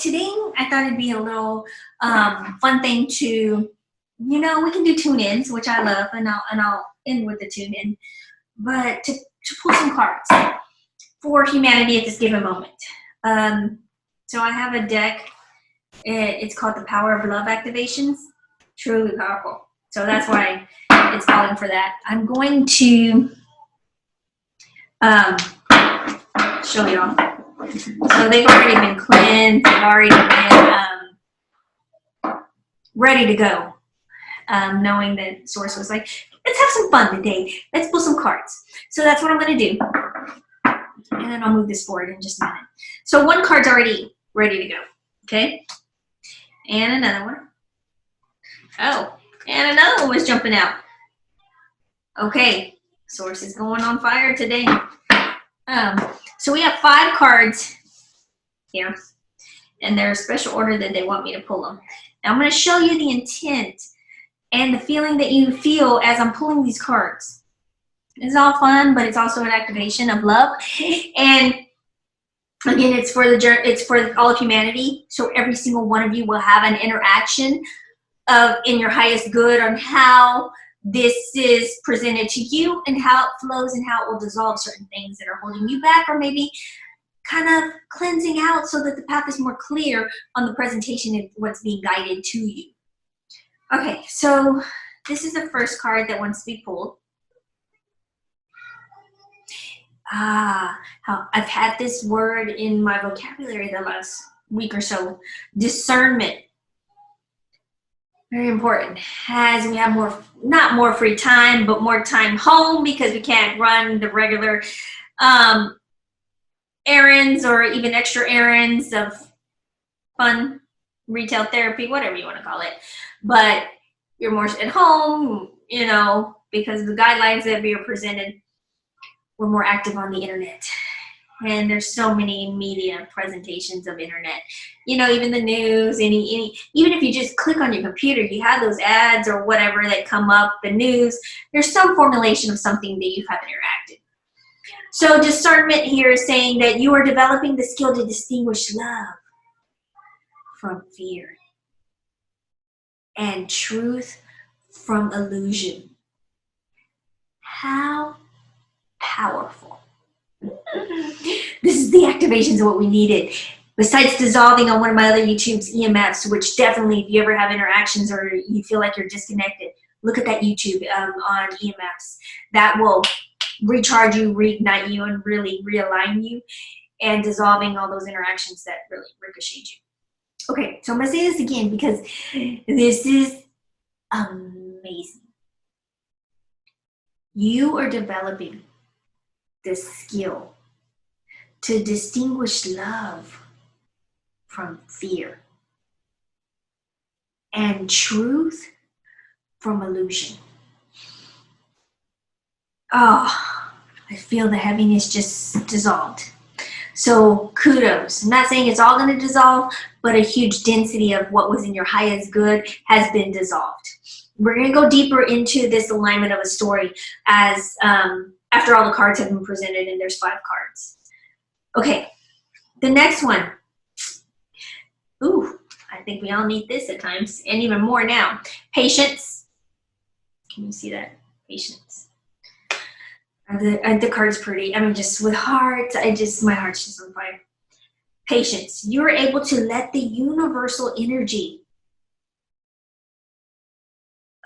today I thought it'd be a little fun thing to, we can do tune-ins, which I love, and I'll end with the tune-in, but to pull some cards for humanity at this given moment. So I have a deck. It's called the Power of Love Activations. Truly powerful. So that's why it's calling for that. I'm going to show y'all. So they've already been cleansed. They've already been ready to go. Knowing that Source was like, let's have some fun today. Let's pull some cards. So that's what I'm going to do. And then I'll move this forward in just a minute. So one card's already ready to go. Okay? And another one. Oh, and another one was jumping out. Okay. Source is going on fire today. So we have 5 cards here. And they're a special order that they want me to pull them. Now I'm going to show you the intent and the feeling that you feel as I'm pulling these cards. It's all fun, but it's also an activation of love. And again, it's for all of humanity. So every single one of you will have an interaction in your highest good on how this is presented to you and how it flows and how it will dissolve certain things that are holding you back, or maybe kind of cleansing out so that the path is more clear on the presentation and what's being guided to you. Okay, so this is the first card that wants to be pulled. How I've had this word in my vocabulary the last week or so. Discernment. Very important. As we have not more free time, but more time home because we can't run the regular errands or even extra errands of fun retail therapy, whatever you want to call it. But you're more at home, because of the guidelines that are presented. We're more active on the internet. And there's so many media presentations of internet. Even the news, even if you just click on your computer, you have those ads or whatever that come up, the news. There's some formulation of something that you have interacted. So discernment here is saying that you are developing the skill to distinguish love from fear and truth from illusion. How powerful. This is the activations of what we needed. Besides dissolving on one of my other YouTube's EMFs, which definitely, if you ever have interactions or you feel like you're disconnected, look at that YouTube on EMFs. That will recharge you, reignite you, and really realign you, and dissolving all those interactions that really ricocheted you. Okay, so I'm going to say this again because this is amazing. You are developing the skill to distinguish love from fear and truth from illusion. Oh, I feel the heaviness just dissolved. So kudos. I'm not saying it's all going to dissolve, but a huge density of what was in your highest good has been dissolved. We're going to go deeper into this alignment of a story as after all the cards have been presented, and there's 5 cards. Okay, the next one. Ooh, I think we all need this at times, and even more now. Patience. Can you see that? Patience. The card's pretty. I mean, just with hearts, my heart's just on fire. Patience. You're able to let the universal energy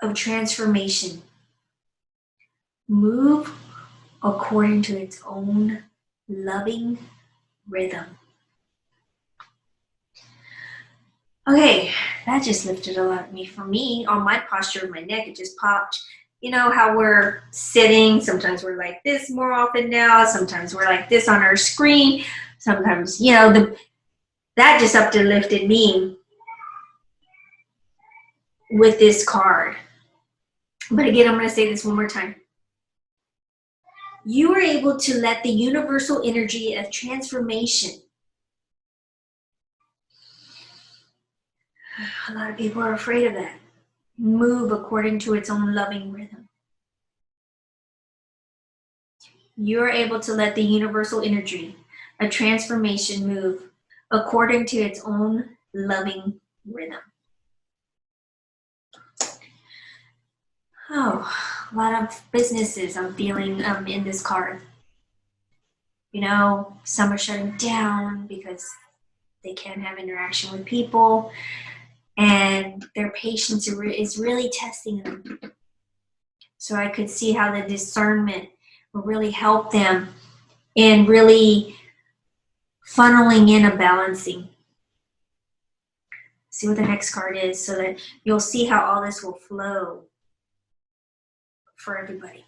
of transformation move according to its own loving rhythm. Okay, that just lifted a lot for me on my posture of my neck. It just popped. You know how we're sitting, sometimes we're like this more often now, sometimes we're like this on our screen, sometimes, that just uplifted me with this card. But again, I'm going to say this one more time. You are able to let the universal energy of transformation. A lot of people are afraid of that. Move according to its own loving rhythm. You're able to let the universal energy of transformation move according to its own loving rhythm. Oh, a lot of businesses I'm feeling in this card. You know, some are shutting down because they can't have interaction with people, and their patience is really testing them. So I could see how the discernment will really help them in really funneling in a balancing. See what the next card is so that you'll see how all this will flow for everybody.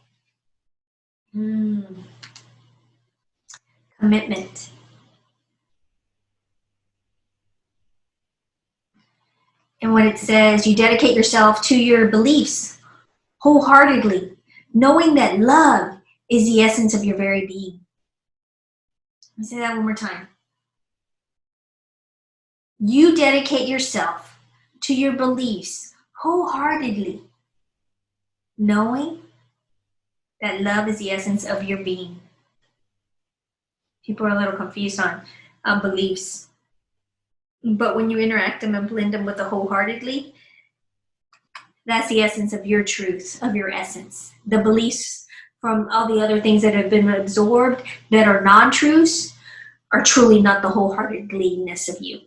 Commitment. And what it says, you dedicate yourself to your beliefs wholeheartedly, knowing that love is the essence of your very being. Let me say that one more time. You dedicate yourself to your beliefs wholeheartedly, knowing that love is the essence of your being. People are a little confused on beliefs. But when you interact them and blend them with the wholeheartedly, that's the essence of your truth, of your essence. The beliefs from all the other things that have been absorbed that are non-truths are truly not the wholeheartedliness of you.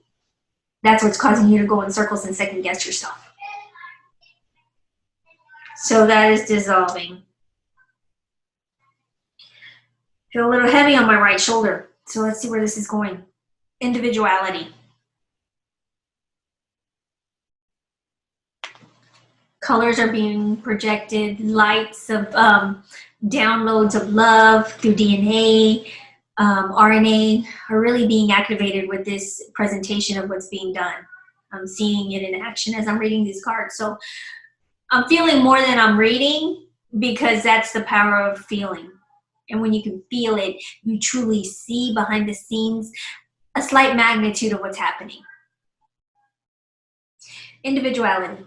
That's what's causing you to go in circles and second guess yourself. So that is dissolving. Feel a little heavy on my right shoulder. So let's see where this is going. Individuality. Colors are being projected, lights of downloads of love through DNA, RNA are really being activated with this presentation of what's being done. I'm seeing it in action as I'm reading these cards. So I'm feeling more than I'm reading because that's the power of feeling. And when you can feel it, you truly see behind the scenes a slight magnitude of what's happening. Individuality.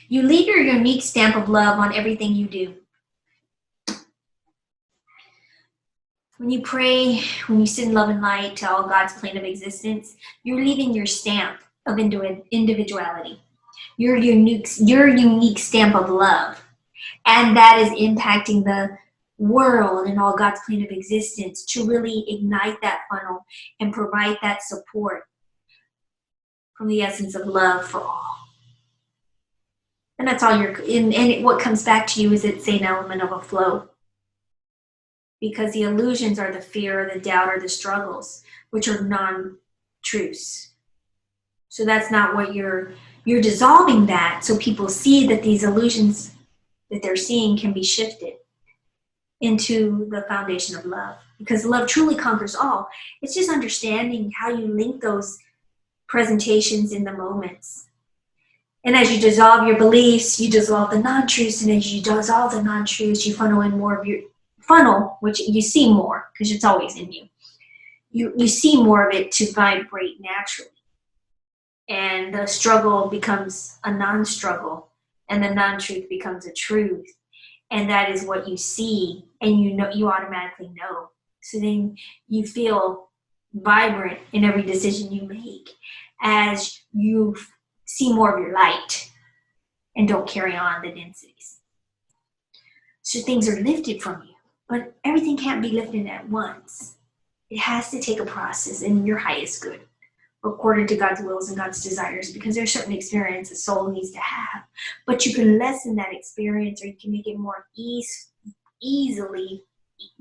You leave your unique stamp of love on everything you do. When you pray, when you sit in love and light to all God's plane of existence, you're leaving your stamp of individuality, your unique stamp of love. And that is impacting the world and all God's plane of existence to really ignite that funnel and provide that support from the essence of love for all. And that's all and what comes back to you is it's an element of a flow. Because the illusions are the fear, or the doubt, or the struggles, which are non-truths. So that's not what you're dissolving that so people see that these illusions that they're seeing can be shifted into the foundation of love. Because love truly conquers all. It's just understanding how you link those presentations in the moments. And as you dissolve your beliefs, you dissolve the non-truths, and as you dissolve the non-truths, you funnel in more of your funnel, which you see more because it's always in you. You see more of it to vibrate naturally. And the struggle becomes a non-struggle, and the non-truth becomes a truth. And that is what you see, and you automatically know. So then you feel vibrant in every decision you make as you see more of your light and don't carry on the densities. So things are lifted from you, but everything can't be lifted at once. It has to take a process in your highest good, according to God's wills and God's desires, because there's certain experience a soul needs to have. But you can lessen that experience, or you can make it more easily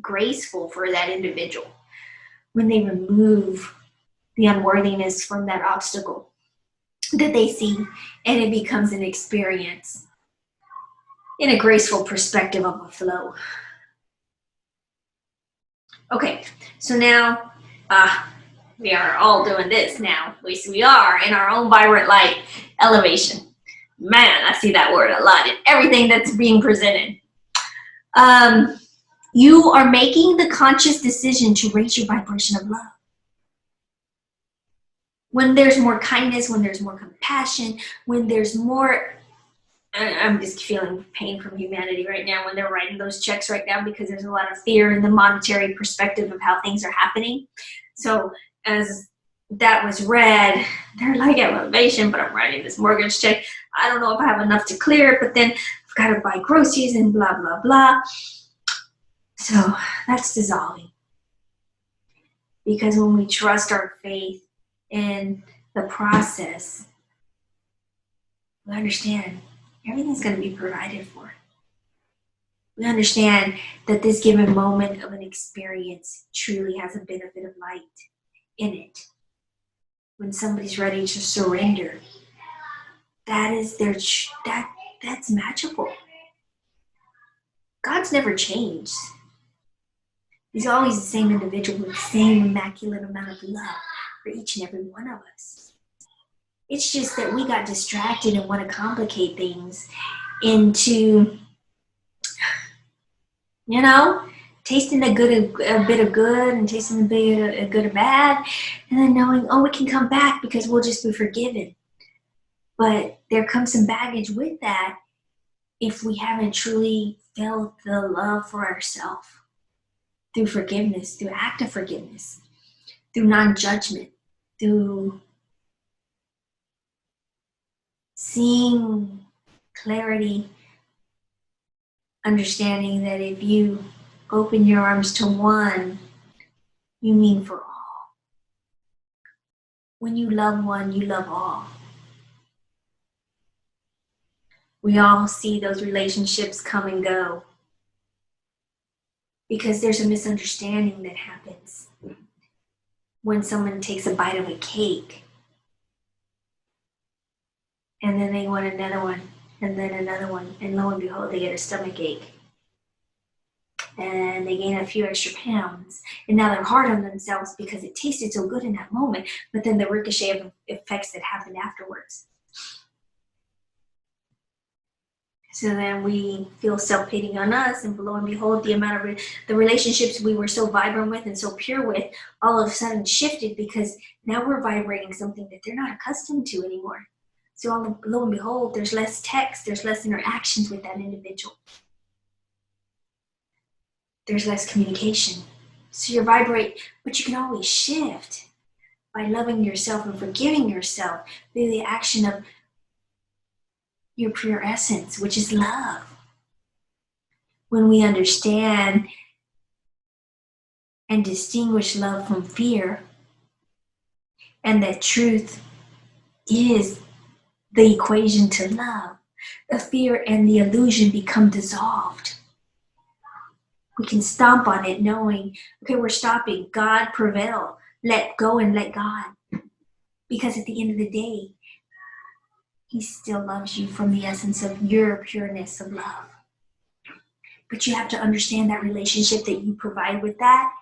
graceful for that individual when they remove the unworthiness from that obstacle that they see, and it becomes an experience in a graceful perspective of a flow. Okay, so now we are all doing this now. At least we are in our own vibrant light elevation. Man, I see that word a lot in everything that's being presented. You are making the conscious decision to raise your vibration of love. When there's more kindness, when there's more compassion, when there's more, I'm just feeling pain from humanity right now when they're writing those checks right now, because there's a lot of fear in the monetary perspective of how things are happening. So as that was red. They're like at motivation, but I'm writing this mortgage check. I don't know if I have enough to clear it, but then I've got to buy groceries and blah, blah, blah. So that's dissolving. Because when we trust our faith in the process, we understand everything's going to be provided for. We understand that this given moment of an experience truly has a benefit of light in it. When somebody's ready to surrender, that is that's magical. God's never changed. He's always the same individual with the same immaculate amount of love for each and every one of us. It's just that we got distracted and want to complicate things into, tasting a bit of good and tasting a good of bad, and then knowing, we can come back because we'll just be forgiven. But there comes some baggage with that if we haven't truly felt the love for ourselves through forgiveness, through active forgiveness, through non-judgment, through seeing clarity, understanding that if you open your arms to one, you mean for all. When you love one, you love all. We all see those relationships come and go because there's a misunderstanding that happens when someone takes a bite of a cake and then they want another one and then another one, and lo and behold, they get a stomach ache and they gain a few extra pounds, and now they're hard on themselves because it tasted so good in that moment, but then the ricochet of effects that happened afterwards. So then we feel self-pitying on us, and lo and behold, the amount of the relationships we were so vibrant with and so pure with all of a sudden shifted because now we're vibrating something that they're not accustomed to anymore. So lo and behold, there's less text, there's less interactions with that individual. There's less communication. So you vibrate, but you can always shift by loving yourself and forgiving yourself through the action of your pure essence, which is love. When we understand and distinguish love from fear, and that truth is the equation to love, the fear and the illusion become dissolved. We can stomp on it knowing, okay, we're stopping. God prevail. Let go and let God. Because at the end of the day, He still loves you from the essence of your pureness of love. But you have to understand that relationship that you provide with that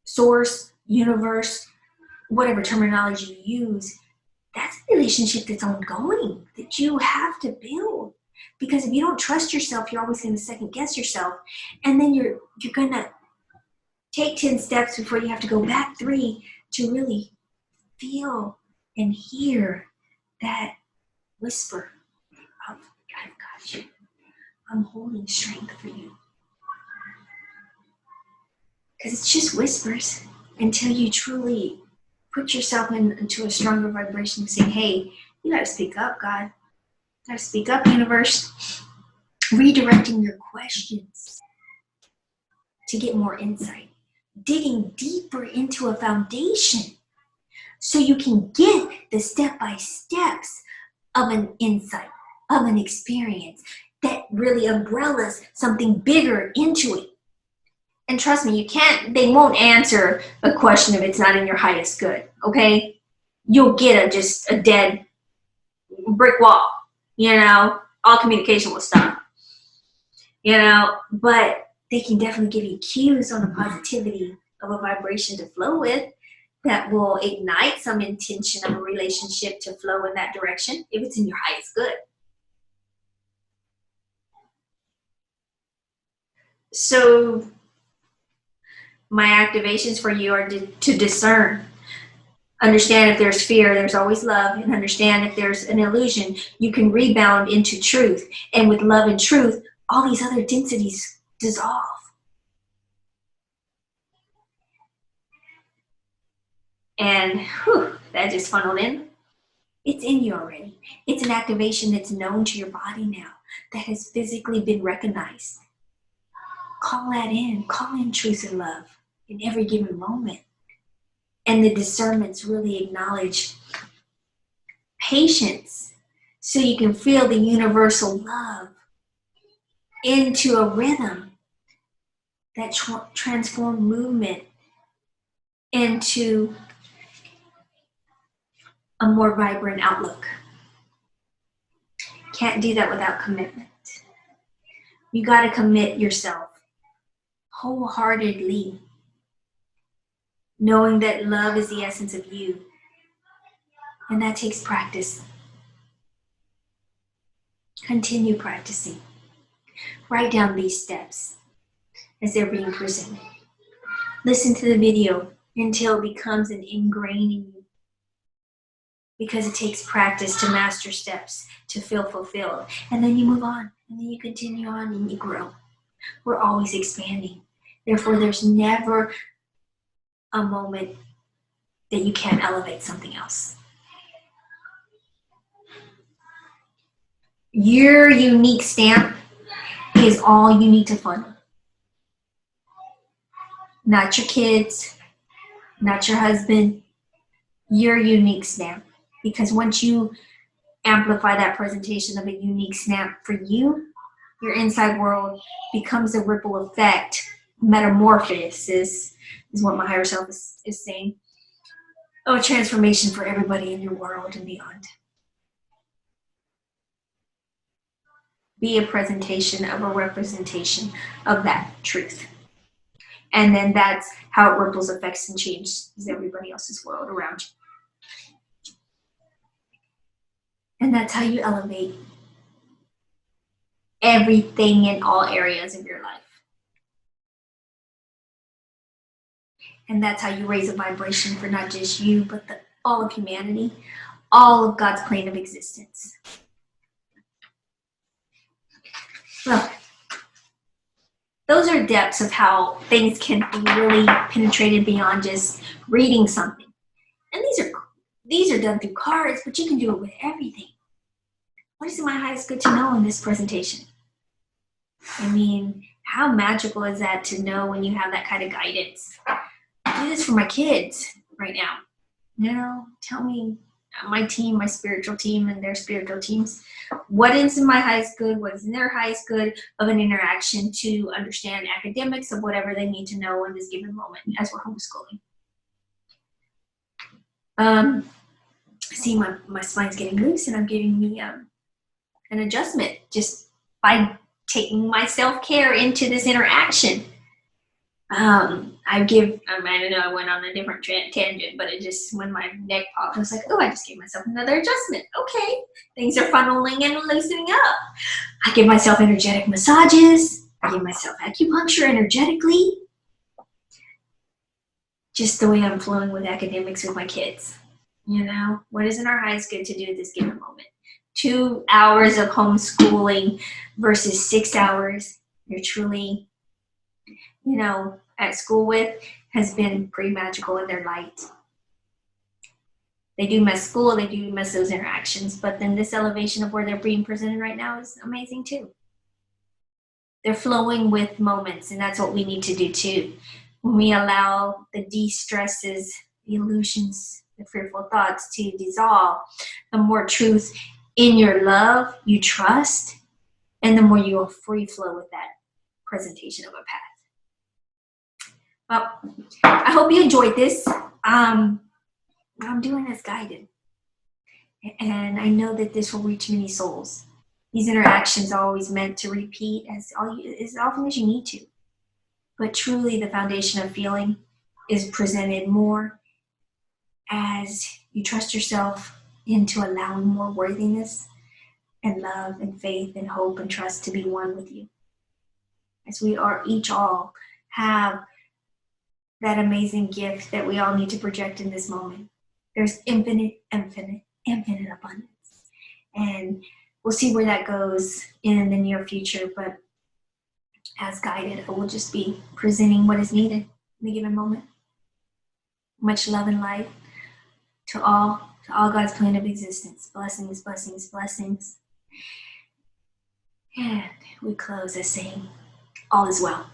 source, universe, whatever terminology you use, that's a relationship that's ongoing, that you have to build. Because if you don't trust yourself, you're always going to second guess yourself. And then you're going to take 10 steps before you have to go back 3 to really feel and hear that whisper of, I've got you. I'm holding strength for you. Because it's just whispers until you truly put yourself into a stronger vibration saying, hey, you got to speak up, God. You got to speak up, universe. Redirecting your questions to get more insight. Digging deeper into a foundation so you can get the step-by-steps of an insight, of an experience that really umbrellas something bigger into it. And trust me, they won't answer a question if it's not in your highest good, okay? You'll get just a dead brick wall, all communication will stop, but they can definitely give you cues on the positivity of a vibration to flow with that will ignite some intention of a relationship to flow in that direction if it's in your highest good. So my activations for you are to discern. Understand if there's fear, there's always love, and understand if there's an illusion, you can rebound into truth. And with love and truth, all these other densities dissolve. And whew, that just funneled in. It's in you already. It's an activation that's known to your body now, that has physically been recognized. Call that in. Call in truth and love in every given moment. And the discernments really acknowledge patience so you can feel the universal love into a rhythm that transforms movement into a more vibrant outlook. Can't do that without commitment. You got to commit yourself wholeheartedly, knowing that love is the essence of you. And that takes practice. Continue practicing. Write down these steps as they're being presented. Listen to the video until it becomes an ingrained in you. Because it takes practice to master steps, to feel fulfilled. And then you move on, and then you continue on, and you grow. We're always expanding. Therefore, there's never a moment that you can't elevate something else. Your unique stamp is all you need to funnel. Not your kids, not your husband, your unique stamp. Because once you amplify that presentation of a unique stamp for you, your inside world becomes a ripple effect. Metamorphosis is what my higher self is saying. Oh, a transformation for everybody in your world and beyond. Be a presentation of a representation of that truth. And then that's how it ripples, affects, and changes everybody else's world around you. And that's how you elevate everything in all areas of your life. And that's how you raise a vibration for not just you, but all of humanity, all of God's plane of existence. Well, those are depths of how things can be really penetrated beyond just reading something. And these are done through cards, but you can do it with everything. What is my highest good to know in this presentation? I mean, how magical is that to know when you have that kind of guidance? I do this for my kids right now. You know, tell me, my team, my spiritual team and their spiritual teams, what is in my highest good, what is in their highest good of an interaction to understand academics of whatever they need to know in this given moment as we're homeschooling. See, my spine's getting loose and I'm giving me an adjustment just by taking my self-care into this interaction. I don't know, I went on a different tangent, but it just, when my neck popped, I was like, oh, I just gave myself another adjustment. Okay, things are funneling and loosening up. I give myself energetic massages. I give myself acupuncture energetically. Just the way I'm flowing with academics with my kids. You know, what is in our highest good to do at this given moment? 2 hours of homeschooling versus 6 hours. You're truly, you know, at school with has been pretty magical in their light. They do miss school, they do miss those interactions, but then this elevation of where they're being presented right now is amazing too. They're flowing with moments, and that's what we need to do too. When we allow the de-stresses, the illusions, the fearful thoughts to dissolve, the more truth in your love you trust, and the more you will free flow with that presentation of a path. Well, I hope you enjoyed this. I'm doing as guided. And I know that this will reach many souls. These interactions are always meant to repeat as often as you need to. But truly the foundation of feeling is presented more as you trust yourself into allowing more worthiness and love and faith and hope and trust to be one with you. As we are each all have that amazing gift that we all need to project in this moment. There's infinite abundance. And we'll see where that goes in the near future, but as guided, I will just be presenting what is needed in a given moment. Much love and light. to all God's plan of existence. Blessings, blessings, blessings. And we close as saying, all is well.